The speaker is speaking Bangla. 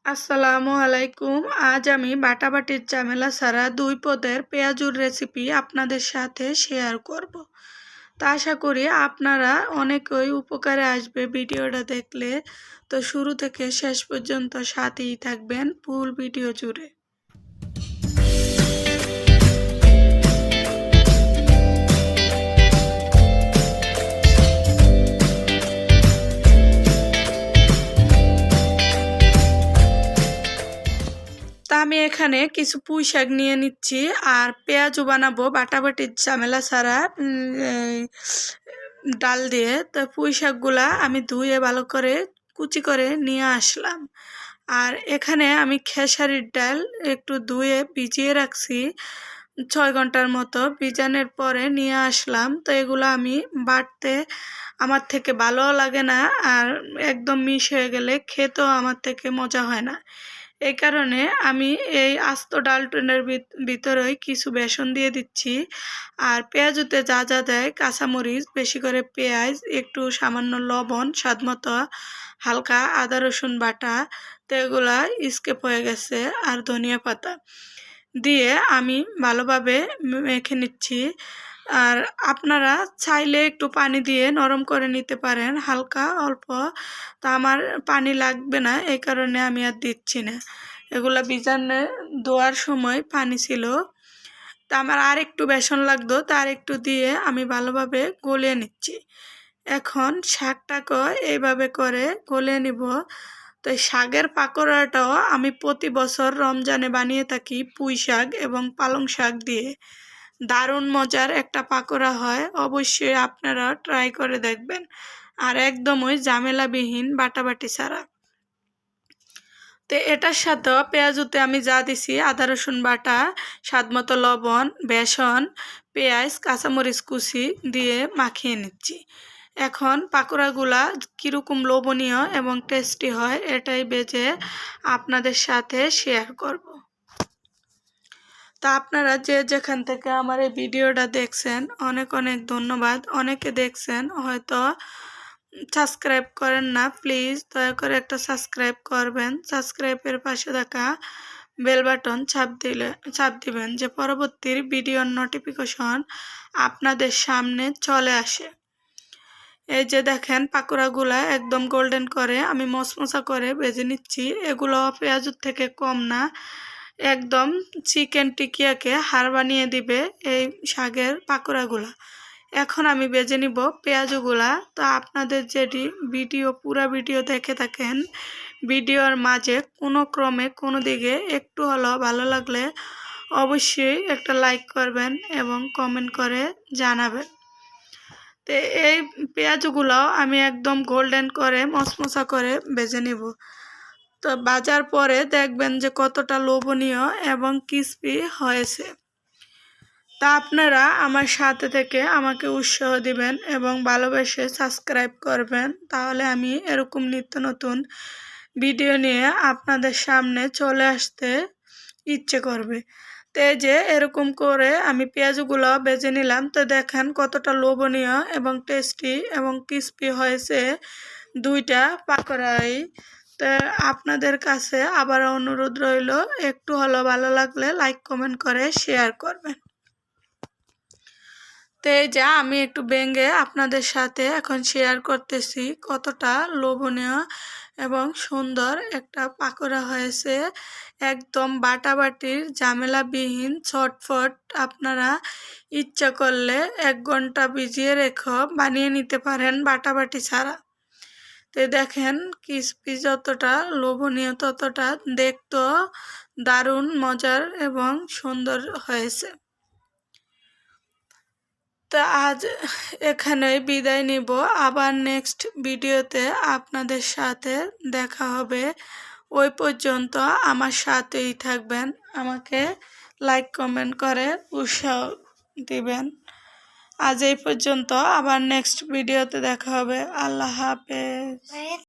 আসসালামু আলাইকুম। আজ আমি বাটাবাটির ঝামেলা ছাড়া 2 পদের পেঁয়াজুর রেসিপি আপনাদের সাথে শেয়ার করব। তা আশা করি আপনারা অনেকই উপকারে আসবে ভিডিওটা দেখলে। তো শুরু থেকে শেষ পর্যন্ত সাথেই থাকবেন ফুল ভিডিও জুড়ে। তা আমি এখানে কিছু পুঁই শাক নিয়ে নিচ্ছি আর পেঁয়াজও বানাবো বাটাবাটির ঝামেলা ছাড়া ডাল দিয়ে। তো পুঁই শাকগুলা আমি ধুয়ে ভালো করে কুচি করে নিয়ে আসলাম। আর এখানে আমি খেসারির ডাল একটু ধুয়ে ভিজিয়ে রাখছি 6 ঘন্টার মতো। ভিজানোর পরে নিয়ে আসলাম। তো এগুলো আমি বাটতে আমার থেকে ভালো লাগে না, আর একদম মিশ হয়ে গেলে খেতেও আমার থেকে মজা হয় না। এই কারণে আমি এই আস্ত ডালটনের ভিতরেই কিছু বেসন দিয়ে দিচ্ছি। আর পেঁয়াজুতে যা যা দেয়, কাঁচামরিচ, বেশি করে পেঁয়াজ, একটু সামান্য লবণ, স্বাদ মতো হালকা আদা রসুন বাটা, তো এগুলা স্কিপ হয়ে গেছে, আর ধনিয়া পাতা দিয়ে আমি ভালোভাবে মেখে নিচ্ছি। আর আপনারা চাইলে একটু পানি দিয়ে নরম করে নিতে পারেন হালকা অল্প। তা আমার পানি লাগবে না, এই কারণে আমি আর দিচ্ছি না। এগুলা ভিজানো ধোয়ার সময় পানি ছিল, তা আমার আর একটু বেসন লাগতো, তার একটু দিয়ে আমি ভালোভাবে গলিয়ে নিচ্ছি। এখন শাকটাকে এইভাবে করে গলিয়ে নিব। তো এই শাকের পাকোড়াটাও আমি প্রতি বছর রমজানে বানিয়ে থাকি পুঁই শাক এবং পালং শাক দিয়ে। দারুণ মজার একটা পাকোড়া হয়, অবশ্যই আপনারা ট্রাই করে দেখবেন। আর একদমই ঝামেলাবিহীন, বাটাবাটি ছাড়া। তো এটার সাথেও পেঁয়াজুতে আমি যা দিছি, আদা রসুন বাটা, স্বাদ মতো লবণ, বেসন, পেঁয়াজ, কাঁচামরিচ কুচি দিয়ে মাখিয়ে নিচ্ছি। এখন পাকোড়াগুলা কীরকম লোভনীয় এবং টেস্টি হয় এটাই বেজে আপনাদের সাথে শেয়ার করব। তা আপনারা যে যেখান থেকে আমার এই ভিডিওটা দেখছেন অনেক অনেক ধন্যবাদ। অনেকে দেখছেন হয়তো সাবস্ক্রাইব করেন না, প্লিজ দয়া করে একটা সাবস্ক্রাইব করবেন। সাবস্ক্রাইবের পাশে থাকা বেল বাটন চাপ দিবেন, যে পরবর্তী ভিডিওর নোটিফিকেশন আপনাদের সামনে চলে আসে। এই যে দেখেন পাকোড়াগুলা একদম গোল্ডেন করে আমি মশমশা করে ভেজে নিচ্ছি। এগুলো পেঁয়াজুর থেকে কম না, একদম চিকেন টিকিয়াকে হার বানিয়ে দিবে এই শাকের পাকোড়াগুলা। এখন আমি ভেজে নিব পেঁয়াজগুলা। তো আপনাদের যেটি পুরা ভিডিও দেখে থাকেন, ভিডিওর মাঝে কোনো ক্রমে কোনো দিকে একটু হলেও ভালো লাগলে অবশ্যই একটা লাইক করবেন এবং কমেন্ট করে জানাবেন। তো এই পেঁয়াজগুলো আমি একদম গোল্ডেন করে মশমশা করে ভেজে নিব। তো ভাজার পরে দেখবেন যে কতটা লোভনীয় এবং ক্রিস্পি হয়েছে। তা আপনারা আমার সাথে থেকে আমাকে উৎসাহ দিবেন এবং ভালোবেসে সাবস্ক্রাইব করবেন, তাহলে আমি এরকম নিত্য নতুন ভিডিও নিয়ে আপনাদের সামনে চলে আসতে ইচ্ছে করবে। তো এই যে এরকম করে আমি পেঁয়াজগুলো ভেজে নিলাম। তো দেখেন কতটা লোভনীয় এবং টেস্টি এবং ক্রিস্পি হয়েছে দুইটা পাকোড়াই। তো আপনাদের কাছে আবার অনুরোধ রইল, একটু হলো ভালো লাগলে লাইক কমেন্ট করে শেয়ার করবেন। তো এই যা আমি একটু ভেঙে আপনাদের সাথে এখন শেয়ার করতেছি কতটা লোভনীয় এবং সুন্দর একটা পাকোড়া হয়েছে। একদম বাটাবাটির ঝামেলাবিহীন, ছটফট। আপনারা ইচ্ছা করলে 1 ঘন্টা ভিজিয়ে রেখে বানিয়ে নিতে পারেন বাটাবাটি ছাড়া। তো দেখেন ক্রিসপি যতটা, লোভনীয় ততটা দেখতেও দারুণ মজার এবং সুন্দর হয়েছে। তো আজ এখানেই বিদায় নিব। আবার নেক্সট ভিডিওতে আপনাদের সাথে দেখা হবে। ওই পর্যন্ত আমার সাথেই থাকবেন, আমাকে লাইক কমেন্ট করে উৎসাহ দিবেন। আজ এই পর্যন্ত, আবার নেক্সট ভিডিওতে দেখা হবে। আল্লাহ হাফেজ।